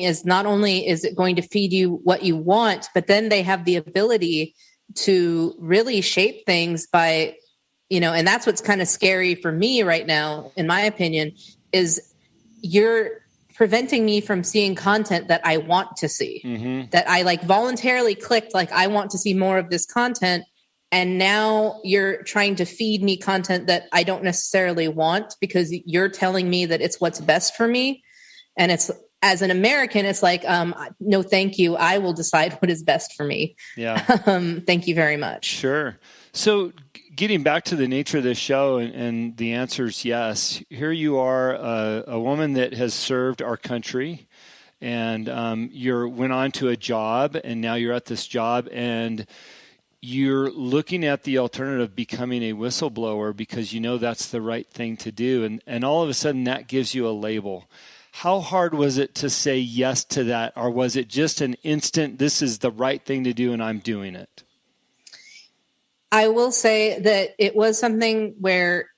is not only is it going to feed you what you want, but then they have the ability to really shape things by, and that's what's kind of scary for me right now, in my opinion, is you're preventing me from seeing content that I want to see, that I voluntarily clicked, I want to see more of this content. And now you're trying to feed me content that I don't necessarily want because you're telling me that it's what's best for me. And it's, as an American, it's no, thank you. I will decide what is best for me. Yeah. Thank you very much. Sure. So getting back to the nature of this show, and the answer is yes. Here you are, a woman that has served our country, and you went on to a job, and now you're at this job, and you're looking at the alternative of becoming a whistleblower because that's the right thing to do. And all of a sudden that gives you a label. How hard was it to say yes to that? Or was it just an instant, this is the right thing to do and I'm doing it? I will say that it was something where,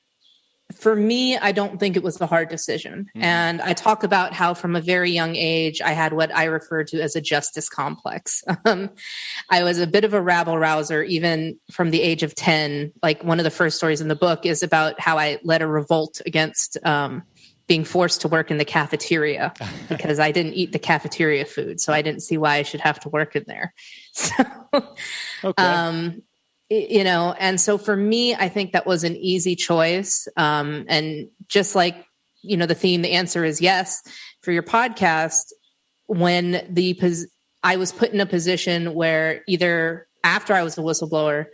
for me, I don't think it was a hard decision. And I talk about how from a very young age, I had what I refer to as a justice complex. I was a bit of a rabble rouser, even from the age of 10. One of the first stories in the book is about how I led a revolt against being forced to work in the cafeteria because I didn't eat the cafeteria food. So I didn't see why I should have to work in there. So, okay. And so for me, I think that was an easy choice. And just like, the theme, the answer is yes. For your podcast, when I was put in a position where either after I was a whistleblower,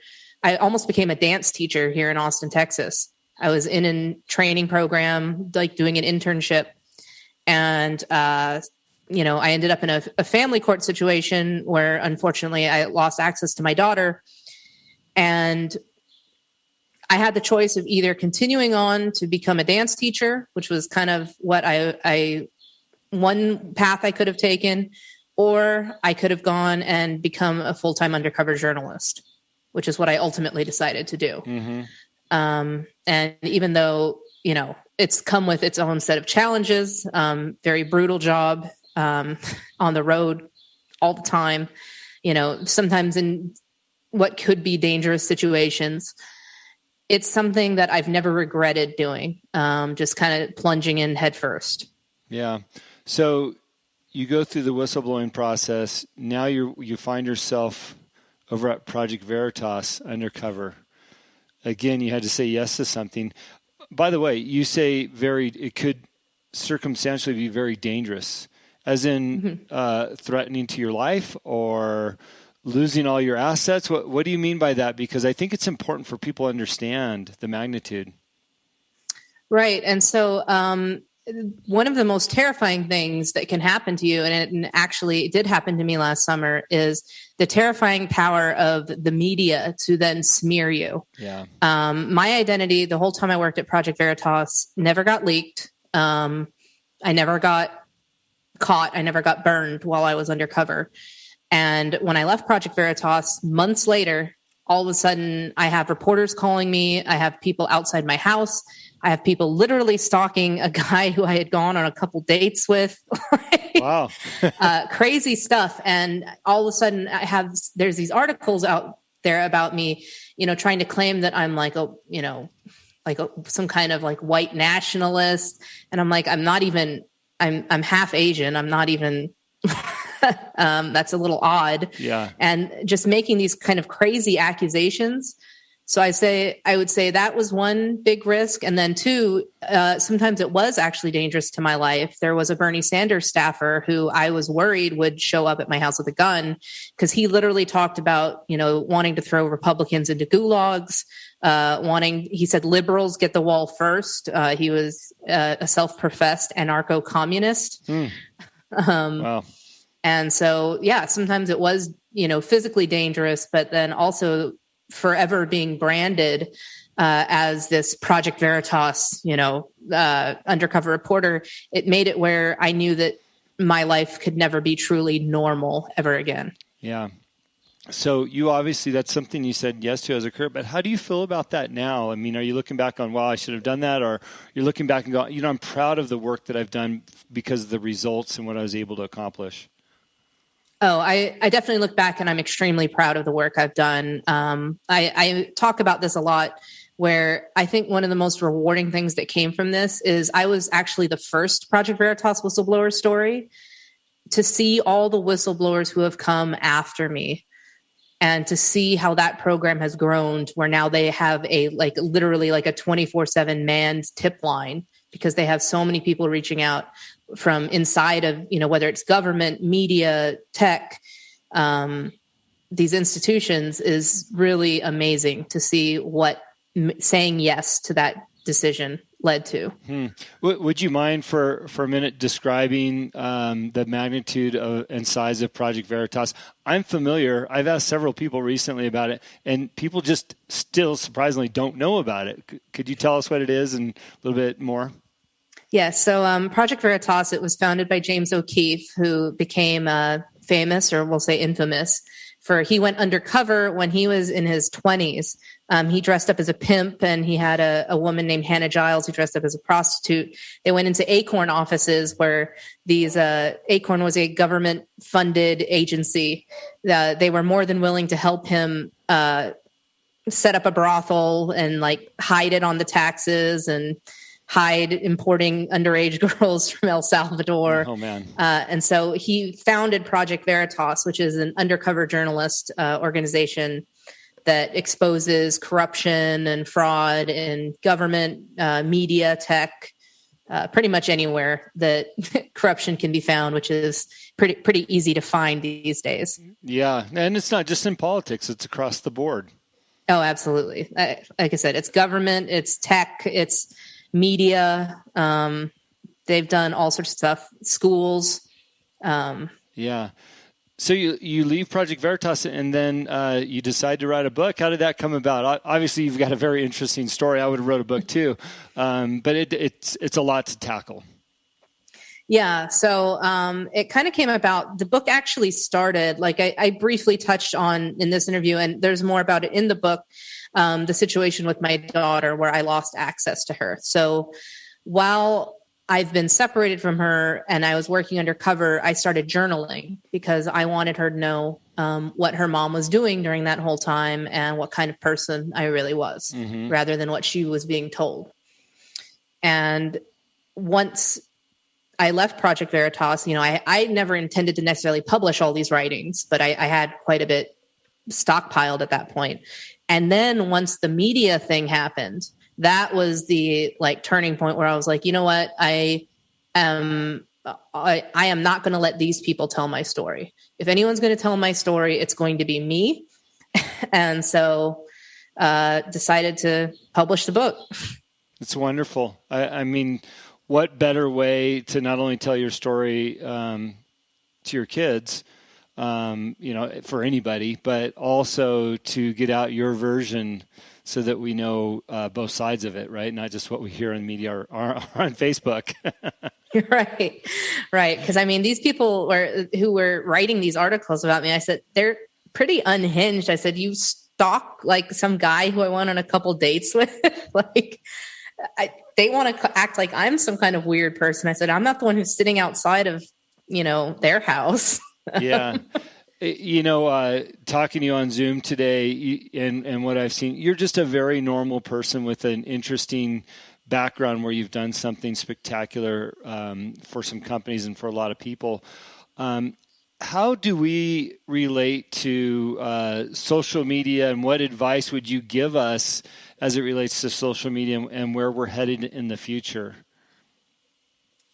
I almost became a dance teacher here in Austin, Texas. I was in a training program, doing an internship. And, I ended up in a family court situation where, unfortunately, I lost access to my daughter. And I had the choice of either continuing on to become a dance teacher, which was kind of what one path I could have taken, or I could have gone and become a full-time undercover journalist, which is what I ultimately decided to do. And even though, it's come with its own set of challenges, very brutal job, on the road all the time, sometimes in what could be dangerous situations. It's something that I've never regretted doing, just kind of plunging in head first. Yeah. So you go through the whistleblowing process. Now you find yourself over at Project Veritas undercover. Again, you had to say yes to something. By the way, you say it could circumstantially be very dangerous, as in threatening to your life or losing all your assets. What do you mean by that? Because I think it's important for people to understand the magnitude. Right. And so one of the most terrifying things that can happen to you, and actually it did happen to me last summer, is the terrifying power of the media to then smear you. Yeah. My identity, the whole time I worked at Project Veritas, never got leaked. I never got caught. I never got burned while I was undercover. And when I left Project Veritas months later, all of a sudden I have reporters calling me. I have people outside my house. I have people literally stalking a guy who I had gone on a couple dates with. Wow. Crazy stuff. And all of a sudden there's these articles out there about me, trying to claim that I'm some kind of white nationalist. And I'm I'm not even, I'm half Asian. I'm not even, that's a little odd. Yeah. And just making these kind of crazy accusations. So I would say that was one big risk. And then two, sometimes it was actually dangerous to my life. There was a Bernie Sanders staffer who I was worried would show up at my house with a gun, because he literally talked about, wanting to throw Republicans into gulags, he said liberals get the wall first. He was a self-professed anarcho-communist. Wow. And so, yeah, sometimes it was, physically dangerous, but then also forever being branded as this Project Veritas, undercover reporter. It made it where I knew that my life could never be truly normal ever again. Yeah. So you obviously, that's something you said yes to as a career, but how do you feel about that now? I mean, are you looking back on, wow, I should have done that? Or you're looking back and going, I'm proud of the work that I've done because of the results and what I was able to accomplish? Oh, I definitely look back and I'm extremely proud of the work I've done. I talk about this a lot, where I think one of the most rewarding things that came from this is I was actually the first Project Veritas whistleblower story. To see all the whistleblowers who have come after me, and to see how that program has grown to where now they have literally a 24/7 manned tip line, because they have so many people reaching out from inside of, whether it's government, media, tech, these institutions, is really amazing to see what saying yes to that decision led to. Would you mind for a minute describing the magnitude and size of Project Veritas? I'm familiar. I've asked several people recently about it, and people just still surprisingly don't know about it. Could you tell us what it is and a little bit more? Yeah, so Project Veritas, it was founded by James O'Keefe, who became famous, or we'll say infamous, he went undercover when he was in his 20s. He dressed up as a pimp, and he had a woman named Hannah Giles who dressed up as a prostitute. They went into Acorn offices, where Acorn was a government-funded agency. They were more than willing to help him set up a brothel and hide it on the taxes and hide importing underage girls from El Salvador. Oh, man. And so he founded Project Veritas, which is an undercover journalist organization that exposes corruption and fraud in government, media, tech, pretty much anywhere that corruption can be found, which is pretty easy to find these days. Yeah, and it's not just in politics, it's across the board. Oh, absolutely. Like I said, it's government, it's tech, it's media. They've done all sorts of stuff, schools. Yeah. So you leave Project Veritas, and then you decide to write a book. How did that come about? Obviously, you've got a very interesting story. I would have wrote a book too, but it's a lot to tackle. Yeah. So it kind of came about. The book actually started, I briefly touched on in this interview, and there's more about it in the book, the situation with my daughter where I lost access to her. So while I've been separated from her and I was working undercover, I started journaling because I wanted her to know what her mom was doing during that whole time and what kind of person I really was, rather than what she was being told. And once I left Project Veritas, I never intended to necessarily publish all these writings, but I had quite a bit stockpiled at that point. And then once the media thing happened, that was the turning point where I was like, you know what? I am not going to let these people tell my story. If anyone's going to tell my story, it's going to be me. And so decided to publish the book. It's wonderful. I mean, what better way to not only tell your story to your kids, for anybody, but also to get out your version so that we know both sides of it, right? Not just what we hear in the media or on Facebook. Right. Because these people who were writing these articles about me, I said, they're pretty unhinged. I said, you stalk some guy who I went on a couple dates with. They want to act like I'm some kind of weird person. I said, I'm not the one who's sitting outside of, their house. Yeah. Talking to you on Zoom today and what I've seen, you're just a very normal person with an interesting background where you've done something spectacular for some companies and for a lot of people. How do we relate to social media, and what advice would you give us as it relates to social media and where we're headed in the future?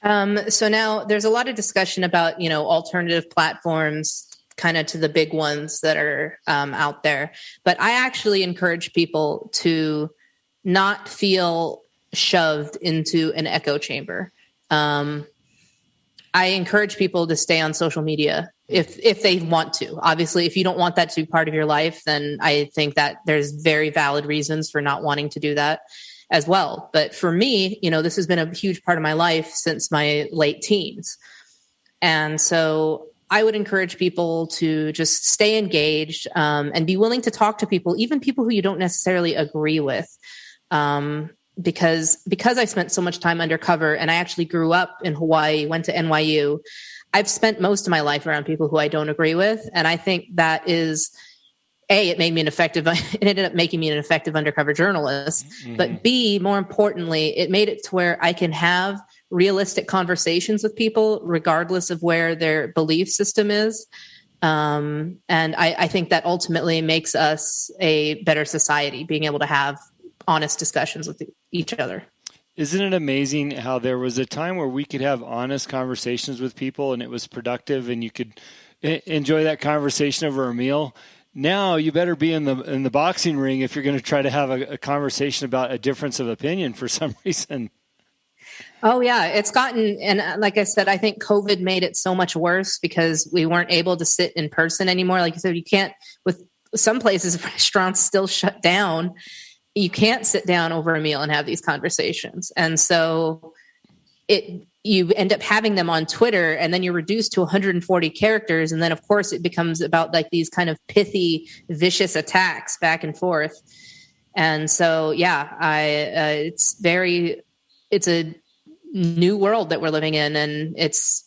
So now there's a lot of discussion about, alternative platforms, kind of to the big ones that are out there. But I actually encourage people to not feel shoved into an echo chamber. I encourage people to stay on social media if they want to. Obviously, if you don't want that to be part of your life, then I think that there's very valid reasons for not wanting to do that as well. But for me, this has been a huge part of my life since my late teens. And so I would encourage people to just stay engaged and be willing to talk to people, even people who you don't necessarily agree with. Because I spent so much time undercover and I actually grew up in Hawaii, went to NYU, I've spent most of my life around people who I don't agree with. And I think that is, it ended up making me an effective undercover journalist. Mm-hmm. But B, more importantly, it made it to where I can have realistic conversations with people, regardless of where their belief system is. And I think that ultimately makes us a better society, being able to have honest discussions with each other. Isn't it amazing how there was a time where we could have honest conversations with people and it was productive and you could enjoy that conversation over a meal? Now you better be in the boxing ring if you're going to try to have a conversation about a difference of opinion for some reason. Oh yeah, it's gotten, and like I said, I think COVID made it so much worse because we weren't able to sit in person anymore. Like you said, you can't, with some places, restaurants still shut down. You can't sit down over a meal and have these conversations. And so you end up having them on Twitter and then you're reduced to 140 characters. And then of course it becomes about like these kind of pithy, vicious attacks back and forth. And so, it's a new world that we're living in and it's,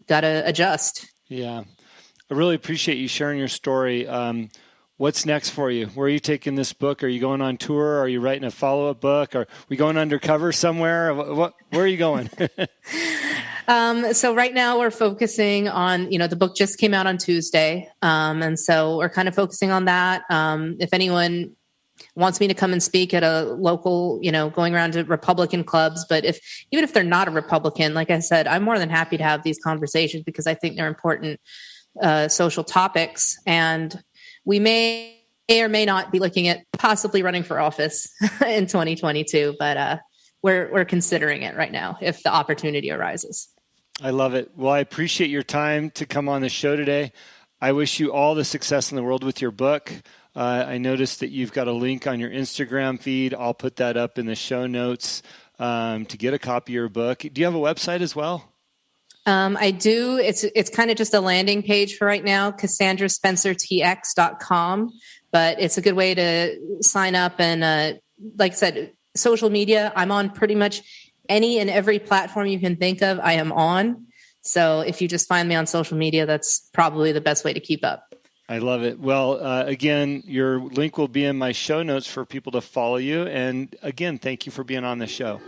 got to adjust. Yeah. I really appreciate you sharing your story. What's next for you? Where are you taking this book? Are you going on tour? Are you writing a follow-up book? Are we going undercover somewhere? Where are you going? So right now we're focusing on, the book just came out on Tuesday. And so we're kind of focusing on that. If anyone wants me to come and speak at a local, going around to Republican clubs, but even if they're not a Republican, like I said, I'm more than happy to have these conversations because I think they're important social topics. And we may or may not be looking at possibly running for office in 2022, but we're considering it right now if the opportunity arises. I love it. Well, I appreciate your time to come on the show today. I wish you all the success in the world with your book. I noticed that you've got a link on your Instagram feed. I'll put that up in the show notes to get a copy of your book. Do you have a website as well? I do. It's kind of just a landing page for right now, CassandraSpencerTX.com, but it's a good way to sign up. And like I said, social media, I'm on pretty much any and every platform you can think of, I am on. So if you just find me on social media, that's probably the best way to keep up. I love it. Well, again, your link will be in my show notes for people to follow you. And again, thank you for being on the show.